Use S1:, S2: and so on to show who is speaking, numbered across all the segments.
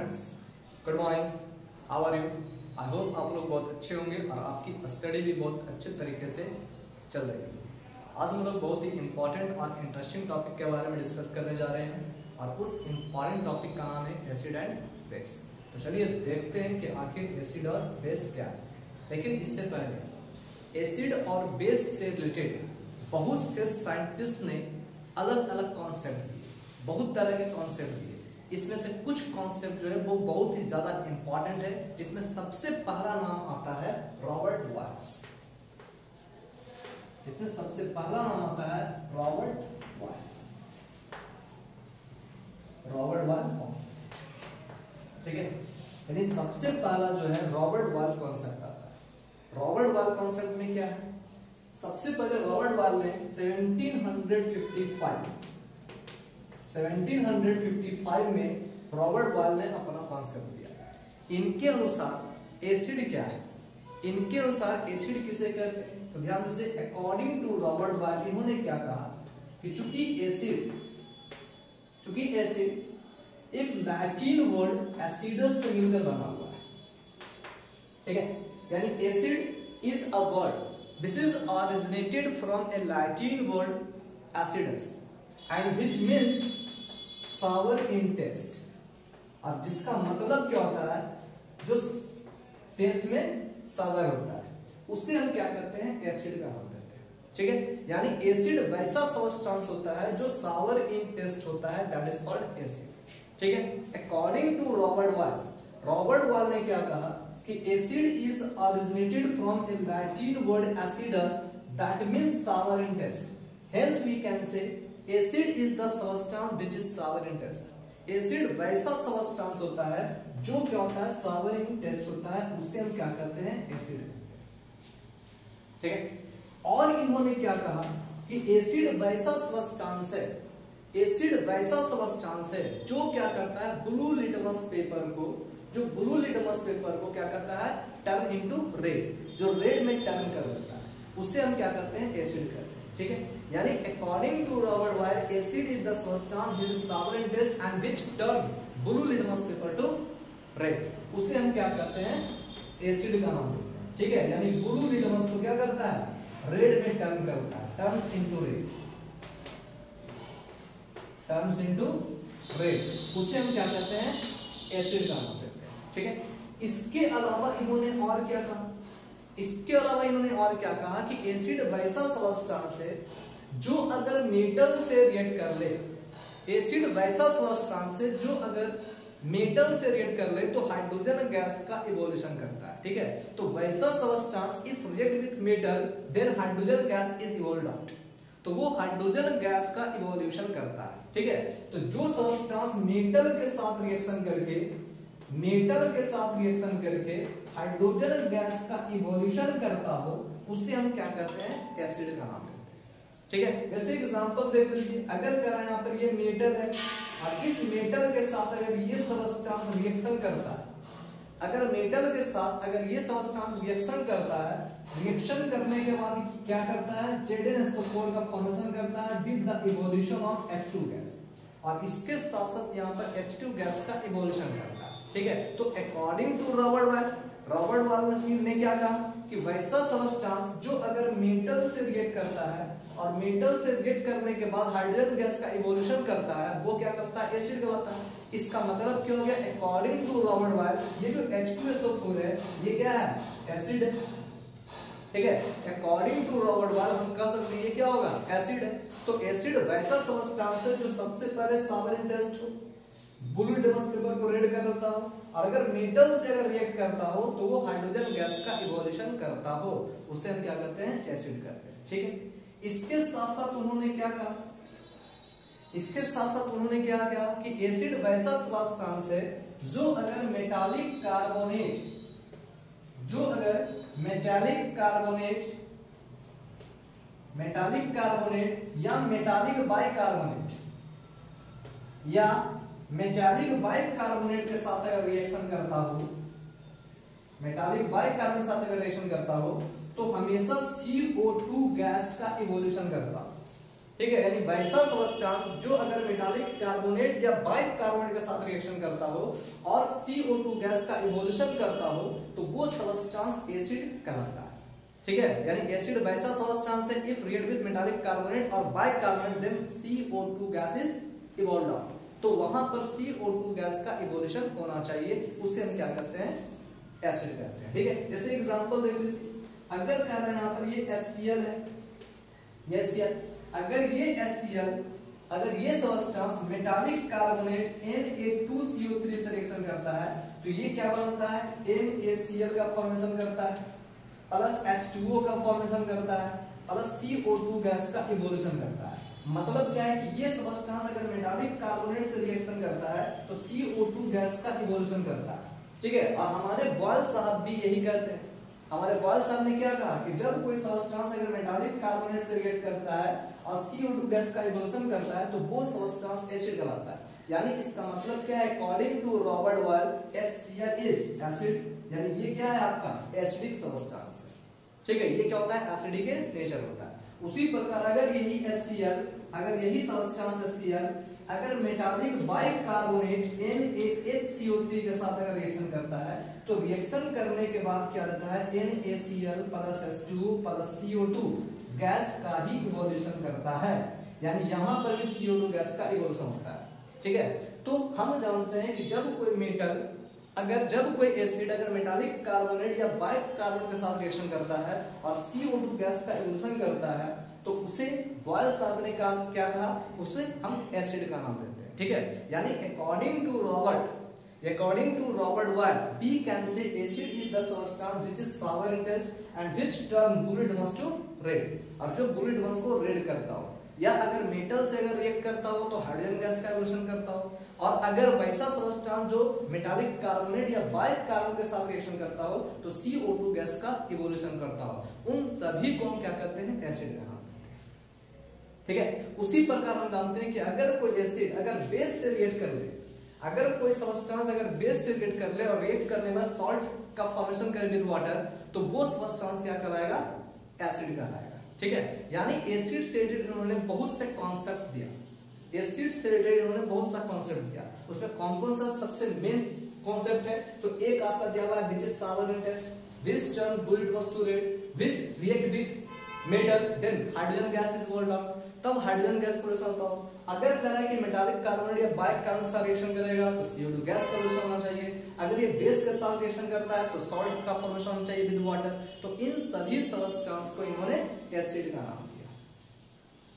S1: Students, good morning, how are you. I hope आप लोग बहुत अच्छे होंगे और आपकी स्टडी भी बहुत अच्छे तरीके से चल रही है। आज हम लोग बहुत ही इंपॉर्टेंट और इंटरेस्टिंग टॉपिक के बारे में डिस्कस करने जा रहे हैं और उस इंपॉर्टेंट टॉपिक का नाम है एसिड एंड बेस। तो चलिए देखते हैं कि आखिर एसिड और बेस क्या है। लेकिन इससे पहले एसिड और बेस से रिलेटेड बहुत से साइंटिस्ट ने अलग अलग कॉन्सेप्ट दिए, बहुत तरह के कॉन्सेप्ट दिए। इसमें से कुछ कॉन्सेप्ट जो है वो बहुत ही ज्यादा इंपॉर्टेंट है, जिसमें सबसे पहला नाम आता है रॉबर्ट वाल्स। इसमें सबसे पहला नाम आता है Robert Walls. Robert Walls concept, ठीक है। यानी सबसे पहला जो है रॉबर्ट वाल्स कॉन्सेप्ट आता है। रॉबर्ट वाल्स कॉन्सेप्ट में क्या है? सबसे पहले रॉबर्ट वाल्स ने 1755 में रॉबर्ट वाल्स ने अपना कॉन्सेप्ट दिया। इनके अनुसार एसिड क्या है? इनके अनुसार एसिड किसे कहते हैं? तो ध्यान दीजिए, अकॉर्डिंग टू रॉबर्ट वाल्स इन्होंने क्या कहा कि चूंकि एसिड एक लैटिन वर्ड एसिडस से मिलकर बना हुआ है, ठीक है। यानी acid is a word, this is originated from a Latin word acidus and which means sour in taste। अब जिसका मतलब क्या होता है? जो टेस्ट में सावर होता है उससे हम क्या कहते हैं? एसिड का नाम देते हैं, ठीक है। यानी एसिड वैसा सब्सटेंस होता है जो सावर इन टेस्ट होता है, दैट इज कॉल्ड एसिड, ठीक है। अकॉर्डिंग टू रॉबर्ट वाल्स ने क्या कहा कि acid is originated from a Latin word acidus that means sour in taste, hence we can say acid is the substance which is sour in taste। Acid वैसा substance होता है जो क्या होता है? sour in taste होता है, उसे हम क्या कहते हैं? एसिड, ठीक है। और इन्होंने क्या कहा कि एसिड वैसा सब्सटेंस है जो क्या करता है? ब्लू लिटमस पेपर को क्या करता है? टर्न इनटू रेड, जो रेड में टर्न कर देता है, उसे हम क्या करते हैं? एसिड करते हैं, ठीक है। यानी according to Robert Walls acid is the substance which is sour in taste and which turn blue litmus paper to red, उसे हम क्या करते हैं? एसिड का नाम देते हैं, ठीक है। यानी ब्लू लिटमस को क्या करता है? रेड में टर्न करता है, टर्न्स इनटू रेड, उसे हम क्या करते हैं? एसिड का नाम देते हैं, ठीक है। इसके अलावा इन्होंने और क्या कहा? कि एसिड वैसा सब्सटेंस है जो अगर मेटल से रिएक्ट कर ले, तो हाइड्रोजन गैस का इवोल्यूशन करता है, ठीक है। तो वैसा substance if react with metal then hydrogen gas is evolved out, तो वो हाइड्रोजन गैस का इवोल्यूशन करता है, ठीक है। तो जो सब्सटेंस मेटल के साथ रिएक्शन करके हाइड्रोजन गैस का इवोल्यूशन करता हो, उसे हम क्या करते हैं? एसिड का नाम देते हैं, ठीक है। जैसे एग्जांपल देख लीजिए, अगर कह रहे हैं यहाँ पर ये मेटल है और इस मेटल के साथ अगर ये सब्सटेंस रिएक्शन करता है, रिएक्शन करने के बाद क्या करता है? ZnSO4 का फॉर्मेशन करता है with the evolution of H2 gas, और इसके साथ साथ यहाँ पर H2 गैस का इवोल्यूशन करता है, ठीक है। तो अकॉर्डिंग टू रॉबर्ट वाल्स ने क्या कहा कि वैसा सब्सटेंस जो अगर मेटल से रिएक्ट करता है और मेटल से रिएक्ट करने के बाद हाइड्रोजन गैस का इवोल्यूशन करता है, वो क्या करता है? एसिड कहलाता है। इसका मतलब क्या हो गया? अकॉर्डिंग टू रॉबर्ट वाल्स ये जो H2SO4 है ये क्या है? एसिड है, ठीक है। अकॉर्डिंग टू रॉबर्ट वाल्स हम कह सकते हैं ये क्या होगा? एसिड है। तो एसिड वैसा सब्सटेंस है जो सबसे पहले सावर इन टेस्ट हो, ब्लू लिटमस पेपर को रेड कर देता हो, और अगर मेटल से अगर रिएक्ट करता हो तो वो हाइड्रोजन गैस का इवोल्यूशन करता हो, उसे हम क्या करते हैं? एसिड करते हैं, ठीक है। इसके साथ साथ उन्होंने क्या कहा कि एसिड वैसा सब्सटेंस है जो अगर मेटालिक कार्बोनेट या मेटालिक बाइकार्बोनेट के साथ अगर रिएक्शन करता हो, तो हमेशा CO2 गैस का इवोल्यूशन करता हो, ठीक है। यानी वैसा सब्सटेंस जो अगर मेटालिक कार्बोनेट या बाइकार्बोनेट के साथ रिएक्शन करता हो और CO2 गैस का इवोल्यूशन करता हो तो वो सब्सटेंस एसिड कहलाता है। ठीक है, यानी एसिड वैसा सब्सटेंस है if react with metallic carbonate और bicarbonate then CO2 gas is evolved, तो वहां पर CO2 गैस का इवोल्यूशन होना चाहिए, उसे हम क्या करते हैं, एसिड कहते हैं। ठीक है, जैसे एग्जांपल देख लीजिए, अगर कह रहे हैं यहाँ पर ये HCl है, ये HCl, अगर ये HCl, अगर ये सब्सटेंस मेटालिक कार्बोनेट Na2CO3 से रिएक्शन करता है तो ये क्या बनता है, NaCl का फॉर्मेशन करता है प्लस H2O का फॉर्मेशन करता है प्लस CO2 गैस का इवोल्यूशन करता है। मतलब क्या है कि ये सब्सटेंस अगर मेटालिक कार्बोनेट से रिएक्शन करता है तो CO2 गैस का इवोल्यूशन करता है। ठीक है, और हमारे बॉयल साहब भी यही करते हैं। हमारे बॉयल साहब ने क्या कहा कि जब कोई सब्सटेंस अगर मेटालिक कार्बोनेट से रिएक्ट करता है और CO2 गैस का इवोल्यूशन करता है तो वो सब्सटेंस एसिड कहलाता है। यानी इसका मतलब क्या है, according to Robert Boyle HCl is acid, यानी ये क्या है आपका एसिडिक सब्सटेंस है। ठीक है, ये क्या होता है, एसिडिक नेचर होता है। उसी प्रकार अगर यही HCl, अगर यही सब्सटेंस HCl अगर मेटालिक बाइकार्बोनेट NaHCO3 के साथ अगर रिएक्शन करता है तो रिएक्शन करने के बाद क्या रहता है, NaCl plus H2 plus CO2 gas का ही इवोल्यूशन करता है। यानी यहाँ पर भी CO2 गैस का इवोल्यूशन होता है। ठीक है, तो हम जानते हैं कि जब कोई मेटल, अगर जब कोई एसिड अगर मेटालिक कार्बोनेट या बाइकार्बोनेट के साथ रिएक्शन करता है और CO2 गैस का इवोल्यूशन करता है तो उसे बॉयल साहब ने क्या कहा, उसे हम एसिड का नाम देते हैं। ठीक है, यानी according to Robert Boyle we can say acid is the substance which is sour in taste and which turn blue litmus to red, और जो blue litmus को रेड करता हो, या अगर मेटल से अगर रिएक्ट करता हो तो हाइड्रोजन गैस का इवोल्यूशन करता हो, और अगर वैसा सब्सटेंस जो मेटालिक कार्बोनेट या बाइकार्बोनेट के साथ रिएक्शन करता हो तो CO2 गैस का इवोल्यूशन करता हो, उन सभी को हम क्या करते हैं, एसिड का नाम देते हैं। ठीक है, उसी प्रकार हम जानते हैं कि अगर कोई एसिड अगर बेस से रिएक्ट कर ले, अगर कोई सब्सटेंस अगर बेस से रिएक्ट कर ले और रिएक्ट करने में सॉल्ट का फॉर्मेशन करे विद वाटर तो वो सब्सटेंस क्या कहलाएगा, एसिड कहलाएगा। ठीक है, यानी एसिड से रिलेटेड इन्होंने बहुत से कॉन्सेप्ट दिया, एसिड से रिलेटेड इन्होंने बहुत सा कॉन्सेप्ट दिया। उसमें कौन कौन सा सबसे मेन कॉन्सेप्ट है, तो एक आपका दिया हुआ है which is sour in taste, which turn blue litmus to red, which react with metal then hydrogen gas is evolved out, तब हाइड्रोजन गैस प्रोड्यूस होता हो। अगर कह रहा है कि मेटालिक कार्बोनेट या बाइकार्बोनेट से रिएक्शन करेगा तो CO2 गैस का प्रोड्यूस होना चाहिए, अगर ये बेस के साथ रिएक्शन करता है तो सॉल्ट का फॉर्मेशन होना चाहिए विद वाटर, तो इन सभी सब्सटेंस को इन्होंने एसिड का नाम दिया।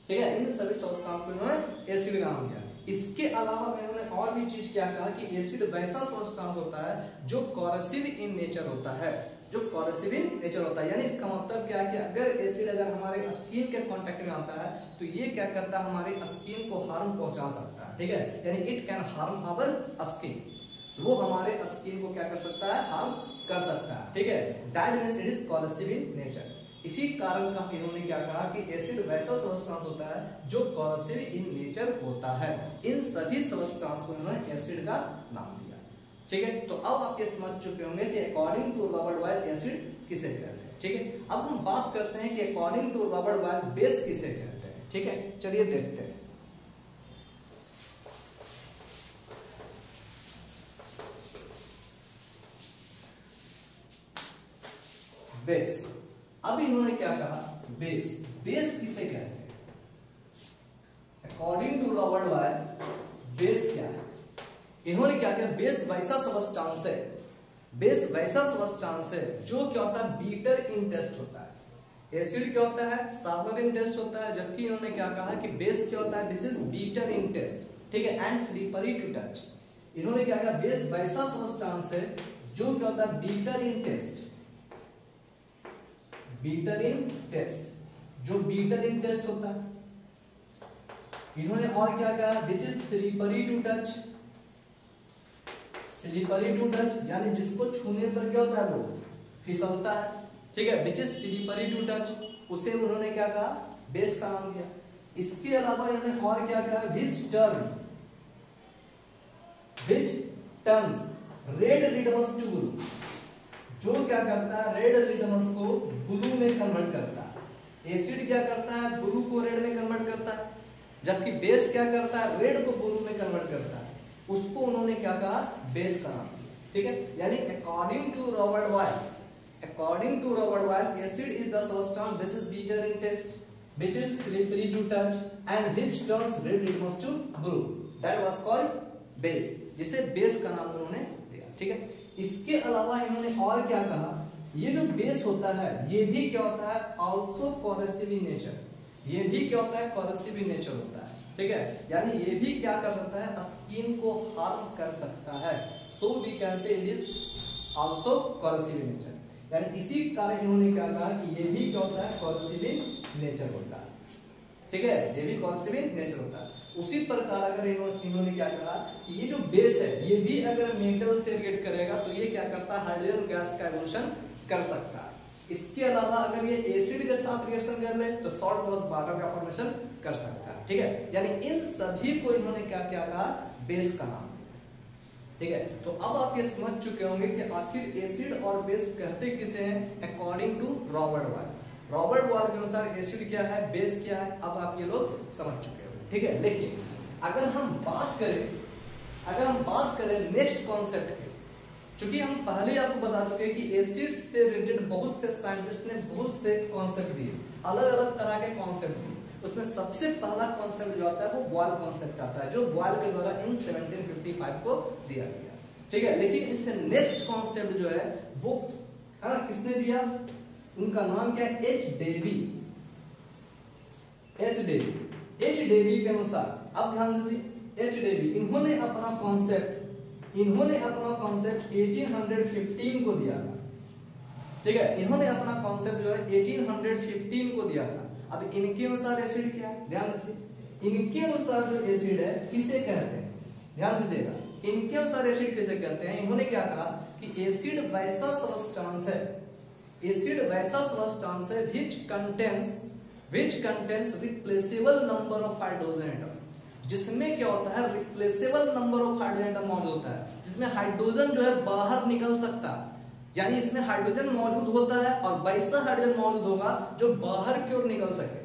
S1: ठीक है, इन सभी सब्सटेंस को इन्होंने एसिड का नाम दिया। इसके अलावा इन्होंने और भी चीज क्या कहा कि एसिड वैसा सब्सटेंस होता है जो कोरोसिव इन नेचर होता है, जो कोरोसिव इन नेचर होता है। यानी इसका मतलब क्या है कि अगर एसिड अगर हमारे स्किन के कांटेक्ट में आता है तो ये क्या करता है, हमारे स्किन को हार्म पहुंचा सकता है। ठीक है, यानी it can harm our skin, वो हमारे स्किन को क्या कर सकता है, हार्म कर सकता है। ठीक है, that means it is corrosive in nature. इसी कारण का इन्होंने क्या कहा कि एसिड वैसा सब्सटेंस होता है जो कोरोसिव इन नेचर होता है। इन सभी सब्सटेंस को इन्होंने एसिड का नाम दिया। ठीक है, तो अब आप ये समझ चुके होंगे कि according to Robert Boyle acid किसे कहते हैं। ठीक है, अब हम बात करते हैं कि according to Robert Boyle base किसे कहते हैं। ठीक है, चलिए देखते हैं। बेस, अब इन्होंने क्या कहा, बेस, बेस किसे कहते हैं according to Robert Boyle, base क्या है। इन्होंने क्या किया, बेस वैसा सब्सटेंस है, बेस वैसा सब्सटेंस है जो क्या होता है, बीटर इन टेस्ट होता है। एसिड क्या होता है, सावर इन टेस्ट होता है, जबकि इन्होंने क्या कहा कि बेस क्या होता है, this is bitter in taste. ठीक है, एंड स्लिपरी टू टच। इन्होंने क्या कहा, बेस वैसा सब्सटेंस है जो क्या होता है, bitter in taste, bitter in taste, जो बीटर इन टेस्ट होता है। इन्होंने और क्या कहा, which is slippery to touch, slippery to touch यानी जिसको छूने पर क्या होता है, वो फिसलता है। ठीक है, which is slippery to touch, उसे उन्होंने क्या कहा, बेस का नाम दिया। इसके अलावा इन्होंने और क्या कहा, which turns red litmus to blue, जो क्या करता है, रेड लिटमस को ब्लू में कन्वर्ट करता है। एसिड क्या करता है, ब्लू को रेड में कन्वर्ट करता है, जबकि बेस क्या करता है, रेड को ब्लू में कन्वर्ट करता है। उसको उन्होंने क्या कहा, बेस का नाम दिया। ठीक है, यानी according to Robert Boyle acid is the substance which is bitter in taste, which is slippery to touch and which turns red litmus to blue, that was called base, जिसे बेस का नाम उन्होंने दिया। ठीक है, इसके अलावा इन्होंने और क्या कहा, ये जो बेस होता है ये भी क्या होता है, also corrosive in nature, ये भी क्या होता है, corrosive in nature होता है। ठीक है, यानी ये भी क्या कर सकता है, स्किन को हार्म कर सकता है, so we can say it is also corrosive in nature, यानी इसी कारण इन्होंने क्या कहा कि ये भी क्या होता है, corrosive in नेचर होता है। ठीक है, ये भी कॉन्सिव इन नेचर होता है। उसी प्रकार अगर इन्होंने क्या कहा कि ये जो बेस है ये भी अगर मेटल से रिएक्ट करेगा तो ये क्या करता है, हाइड्रोजन गैस का एवोल्यूशन कर सकता है। इसके अलावा अगर ये एसिड के साथ रिएक्शन कर ले तो सॉल्ट प्लस वाटर का फॉर्मेशन कर सकता है। ठीक है, यानी इन सभी को इन्होंने क्या क्या कहा, बेस का नाम। ठीक है, तो अब आप ये समझ चुके होंगे कि आखिर एसिड और बेस कहते किसे हैं, अकॉर्डिंग टू रॉबर्ट बॉयल के अनुसार एसिड क्या है, बेस क्या है, अब आप ये लोग समझ चुके हो। ठीक है, लेकिन अगर हम बात करें नेक्स्ट कॉन्सेप्ट की, चूंकि हम पहले आपको बता चुके हैं कि एसिड से रिलेटेड बहुत से साइंटिस्ट ने बहुत से कॉन्सेप्ट दिए, अलग अलग तरह के कॉन्सेप्ट दिए। उसमें सबसे पहला कॉन्सेप्ट जो आता है वो बॉयल कॉन्सेप्ट आता है, जो बॉयल के द्वारा इन 1755 को दिया गया। ठीक है, लेकिन इससे नेक्स्ट कॉन्सेप्ट जो है वो है ना, किसने दिया, उनका नाम क्या है, एच डेवी के अनुसार, अब ध्यान दीजिए, एच डेवी इन्होंने अपना कॉन्सेप्ट 1815 को दिया था। ठीक है, इन्होंने अपना कॉन्सेप्ट जो है 1815 को दिया था। अब इनके अनुसार एसिड क्या है, ध्यान दीजिए, इनके अनुसार जो एसिड है किसे कहते हैं, ध्यान दीजिएगा, इनके अनुसार एसिड किसे कहते हैं। इन्होंने क्या कहा कि एसिड वैसा सब्सटेंस है, which contains replaceable number of hydrogen atom, जिसमें क्या होता है, replaceable number of hydrogen atom मौजूद होता है, जिसमें हाइड्रोजन जो है बाहर निकल सकता है, यानी इसमें हाइड्रोजन मौजूद होता है और वैसा हाइड्रोजन मौजूद होगा जो बाहर की ओर निकल सके।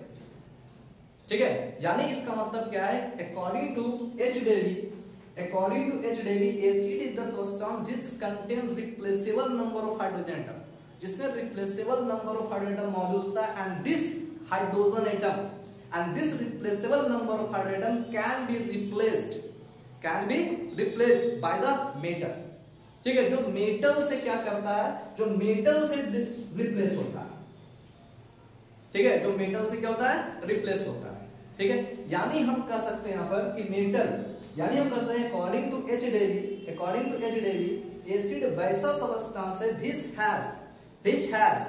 S1: ठीक है, यानी इसका मतलब क्या है, according to H Davy acid is the substance which contains replaceable number of hydrogen atom, जिसमें replaceable number of hydrogen atom मौजूद होता है, and this replaceable number of hydrogen atom can be replaced by the metal. ठीक है, जो metal से क्या करता है, जो मेटल से रिप्लेस होता है। ठीक है, जो मेटल से क्या होता है, रिप्लेस होता है। ठीक है, यानी हम कह सकते हैं यहाँ पर कि मेटल, यानी हम कह सकते हैं according to H Davy acid वैसा सब्सटेंस है which has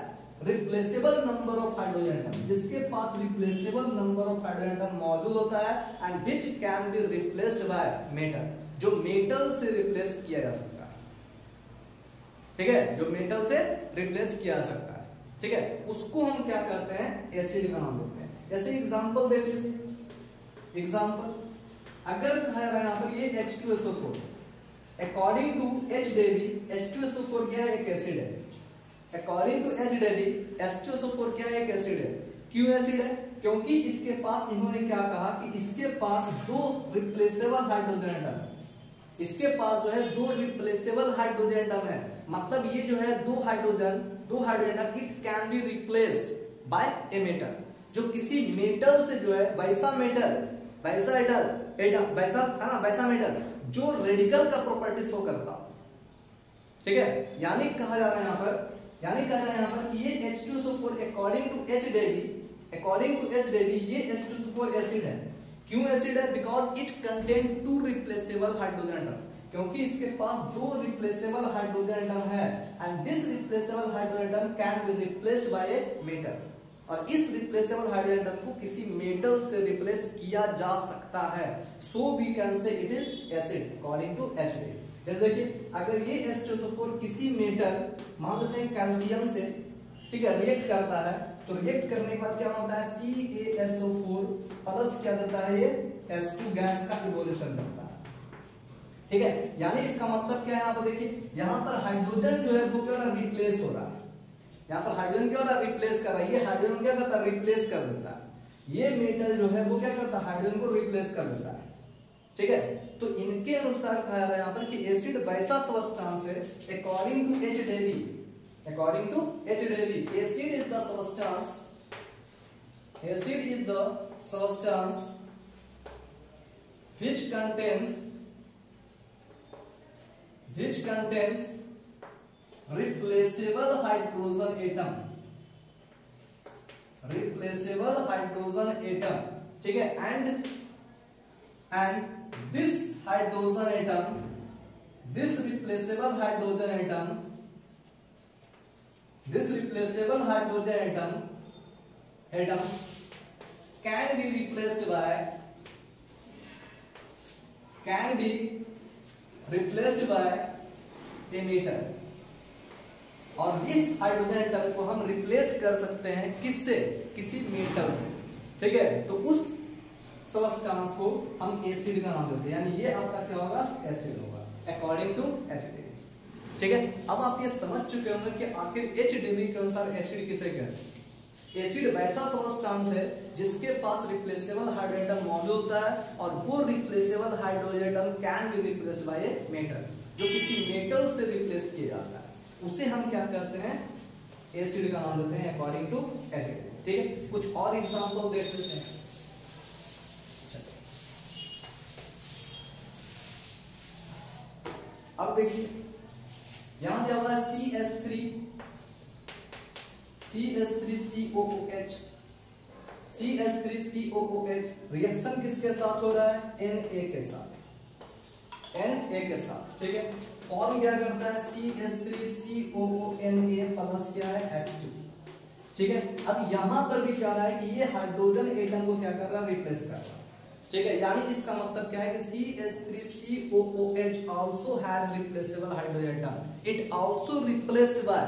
S1: replaceable number of hydrogen atom, जिसके पास replaceable number of hydrogen atom मौजूद होता है, and which can be replaced by metal, जो मेटल से रिप्लेस किया जा सकता है। ठीक है, जो मेटल से रिप्लेस किया जा सकता है। ठीक है, उसको हम क्या करते हैं, एसिड का नाम देते हैं। जैसे एग्जांपल देख लीजिए, एग्जांपल अगर कहा रहा है यहाँ पर ये H2SO4, according to H Davy H2SO4 क्या है, एक एसिड है। According to H Davy H2SO4 क्या है, एक एसिड है। क्यों एसिड है, क्योंकि इसके पास, इन्होंने क्या कहा कि इसके पास दो रिप्लेसेबल हाइड्रोजन एटम है, इसके पास जो है दो रिप्लेसेबल हाइड्रोजन एटम है, मतलब ये जो है दो hydrogen atom it can be replaced bye a metal, जो किसी मेटल से जो है वैसा मेटल जो रेडिकल का प्रॉपर्टी शो करता। ठीक है, यानी कहा जा रहा है यहाँ पर कि ये H2SO4 according to H Davy ये H2SO4 एसिड है। क्यों एसिड है, because it contain two replaceable hydrogen atom, क्योंकि इसके पास दो रिप्लेसेबल हाइड्रोजन एटम है, and this replaceable hydrogen atom can be replaced bye a metal, और इस रिप्लेसेबल हाइड्रोजन एटम को किसी मेटल से रिप्लेस किया जा सकता है, so we can say it is acid according to H Davy. जैसे देखिए, अगर ये H2SO4 किसी मेटल, मान लेते हैं कैल्शियम से, ठीक है, रिएक्ट करता है, तो रिएक्ट करने के बाद क्या होता है, CaSO4 प्लस क्या देता है, ये H2 गैस का इवोल्यूशन करता है। ठीक है, यानी इसका मतलब क्या है, यहाँ पर देखिए, यहाँ पर हाइड्रोजन जो है वो क्या हो रहा है, रिप्लेस हो रहा है। यहाँ पर हाइड्रोजन क्या हो रहा है, रिप्लेस कर रहा है, ये हाइड्रोजन क्या करता है, रिप्लेस कर देता है। ये मेटल जो है वो क्या करता है, हाइड्रोजन को रिप्लेस कर देता है। ठीक है, तो इनके अनुसार कहा जा रहा है यहाँ पर कि एसिड वैसा सब्सटेंस है according to H Davy, according to H Davy acid is the substance, acid is the substance which contains replaceable hydrogen atom, replaceable hydrogen atom, ठीक है, and this hydrogen atom, this replaceable hydrogen atom, this replaceable hydrogen atom can be replaced by a metal, और इस hydrogen atom को हम replace कर सकते हैं किससे, किसी मेटल से, ठीक है। तो उस सब्सटेंस को हम एसिड का नाम देते हैं, यानी ये आपका क्या होगा, एसिड होगा अकॉर्डिंग टू एच, ठीक है। अब आप ये समझ चुके होंगे कि आखिर एच के अनुसार एसिड किसे कहते हैं। एसिड वैसा सब्सटेंस है जिसके पास रिप्लेसेबल हाइड्रोजन मौजूद होता है, और वो replaceable hydrogen can be replaced bye a metal, जो किसी मेटल से रिप्लेस किया जाता है, उसे हम क्या कहते हैं, एसिड का नाम देते हैं अकॉर्डिंग टू एसिड, ठीक है। कुछ और एग्जांपल देख लेते हैं। अब देखिए यहां दिया हुआ है CH3COOH, CH3COOH रिएक्शन किसके साथ हो रहा है, Na के साथ, Na के साथ, ठीक है। फॉर्म क्या करता है, CH3COONA प्लस क्या है, H2, ठीक है। अब यहां पर भी क्या रहा है कि ये हाइड्रोजन एटम को क्या कर रहा है, रिप्लेस कर रहा है, ठीक है। यानी इसका मतलब क्या है कि CH3COOH also has replaceable hydrogen atom, it also replaced by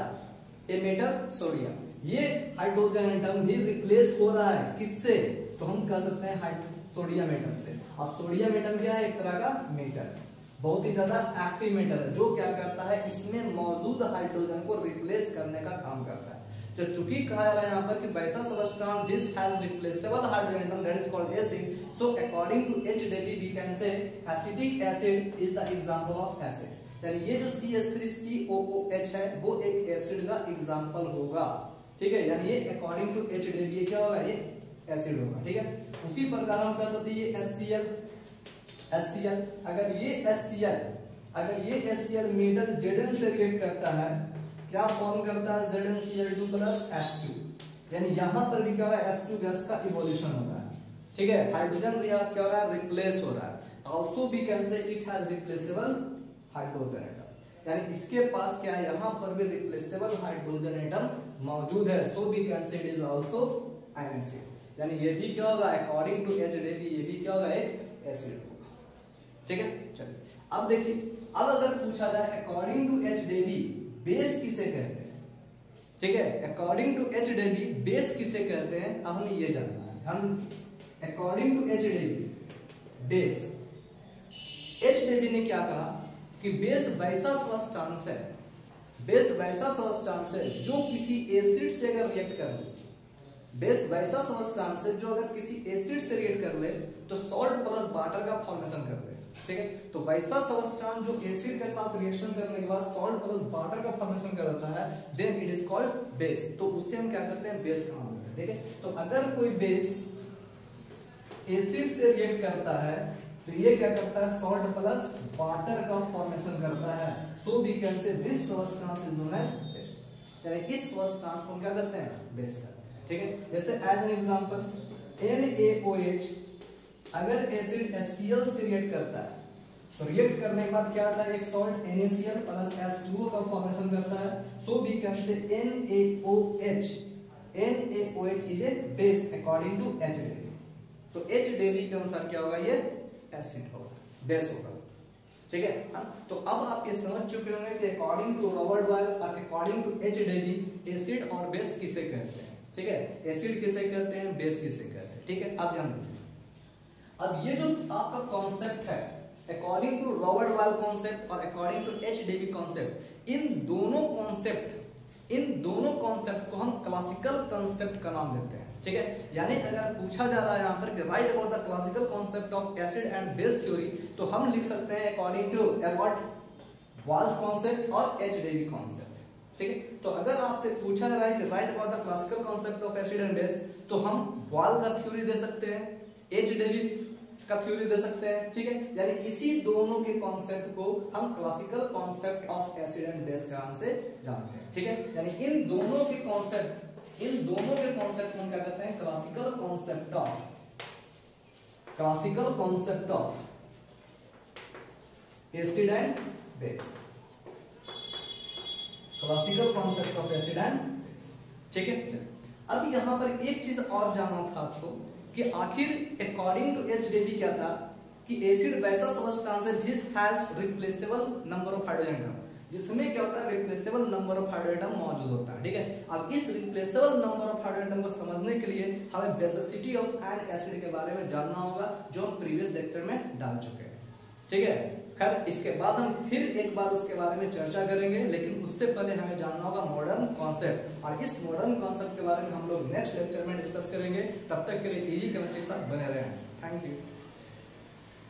S1: a metal sodium, ये हाइड्रोजन एटम भी रिप्लेस हो रहा है किससे, तो हम कह सकते हैं सोडियम एटम से, और सोडियम एटम क्या है, एक तरह का मेटल, बहुत ही ज्यादा एक्टिव मेटल है, जो क्या करता है, इसमें मौजूद हाइड्रोजन को रिप्लेस करने का काम करता है। तो चूंकि कहा जा रहा है यहाँ पर कि वैसा substance this has replaceable hydrogen atom that is called acid, so according to HDB we can say acidic acid is the example of acid, यानी ये जो CH3COOH है वो एक एसिड का एग्जांपल होगा, ठीक है। यानी ये अकॉर्डिंग टू HDB क्या होगा, ये एसिड होगा, ठीक है। उसी प्रकार हम कह सकते हैं ये HCl, अगर ये HCl मेटल Zn से रिएक्ट करता है, क्या फॉर्म करता है, ZnCl2 प्लस H2, यानी यहां पर भी क्या हो रहा है, H2 गैस का इवोल्यूशन हो रहा है, ठीक है। हाइड्रोजन क्या हो रहा है, रिप्लेस हो रहा है। Also we can say it has replaceable hydrogen atom, यानी इसके पास क्या है, यहां पर भी रिप्लेसेबल हाइड्रोजन एटम मौजूद है, so we can say it is also an acid, यानी ये भी क्या होगा, अकॉर्डिंग टू HDB ये भी क्या होगा, एक एसिड होगा, ठीक है। चलिए अब देखिए, अब अगर पूछा जाए अकॉर्डिंग टू HDB बेस किसे कहते हैं, ठीक है, अकॉर्डिंग टू HDB बेस किसे कहते हैं, अब हमें ये जानना है। हम according to HDB base, HDB ने क्या कहा कि बेस वैसा सब्सटेंस है, बेस वैसा सब्सटेंस है जो किसी एसिड से अगर रिएक्ट कर ले, बेस वैसा सब्सटेंस है जो अगर किसी एसिड से रिएक्ट कर ले तो सॉल्ट प्लस वाटर का फॉर्मेशन कर दे, ठीक है। तो वैसा सब्सटेंस जो एसिड के साथ रिएक्शन करने के बाद सॉल्ट प्लस वाटर का फॉर्मेशन करता है, then it is called base, तो उससे हम क्या करते हैं, बेस का नाम देते हैं, ठीक है। तो अगर कोई बेस एसिड से रिएक्ट करता है तो ये क्या करता है, सॉल्ट प्लस वाटर का फॉर्मेशन करता है, so we can say this substance is known as base, यानी इस सब्सटेंस को हम क्या करते हैं, बेस करते हैं, ठीक है। जैसे एज एन एग्जांपल NaOH अगर एसिड HCl से रिएक्ट करता है तो रिएक्ट करने के बाद क्या आता है, एक सॉल्ट NaCl प्लस H2O का फॉर्मेशन करता है, so we can say NaOH is a base according to HDB, तो HDB के अनुसार क्या होगा, ये एसिड होगा, बेस होगा, ठीक है। तो अब आप ये समझ चुके होंगे कि अकॉर्डिंग टू रॉबर्ट बॉयल और अकॉर्डिंग टू HDB एसिड और बेस किसे कहते हैं, ठीक है। एसिड किसे कहते हैं, बेस किसे कहते हैं, ठीक है। अब ध्यान दीजिए, अब ये जो आपका कॉन्सेप्ट है according to Robert Boyle concept और अकॉर्डिंग टू HDB कॉन्सेप्ट, इन दोनों कॉन्सेप्ट को हम क्लासिकल कॉन्सेप्ट का नाम देते हैं, ठीक है। यानी अगर पूछा जा रहा है यहाँ पर कि write about the classical concept of acid and base theory, तो हम लिख सकते हैं according to Abbott Walls concept और एच-डेवी कॉन्सेप्ट, ठीक है। तो अगर आपसे पूछा जा रहा है कि write about the classical concept of acid and base, तो हम वाल का थ्योरी दे सकते हैं, एच-डेवी का थ्योरी दे सकते हैं, ठीक है। यानी इसी दोनों के कॉन्सेप्ट को हम classical concept of acid and base के नाम से जानते हैं, ठीक है। यानी इन दोनों के कॉन्सेप्ट को हम क्या कहते हैं, classical concept of acid and base, classical concept of acid and base, ठीक है। अब यहाँ पर एक चीज और जानना था आपको कि आखिर अकॉर्डिंग टू एच-डेवी क्या था कि एसिड वैसा सब्सटेंस है which has replaceable number of hydrogen atom, जिसमें क्या होता है, replaceable number of hydrogen atom मौजूद होता है, ठीक है। अब इस replaceable number of hydrogen atom को समझने के लिए हमें बेसिसिटी ऑफ एन एसिड के बारे में जानना होगा, जो हम प्रीवियस लेक्चर में डाल चुके हैं, ठीक है। खैर इसके बाद हम फिर एक बार उसके बारे में चर्चा करेंगे, लेकिन उससे पहले हमें जानना होगा मॉडर्न कॉन्सेप्ट, और इस मॉडर्न कॉन्सेप्ट के बारे में हम लोग नेक्स्ट लेक्चर में डिस्कस करेंगे। तब तक के लिए इजी केमिस्ट्री के साथ बने रहें। Thank you.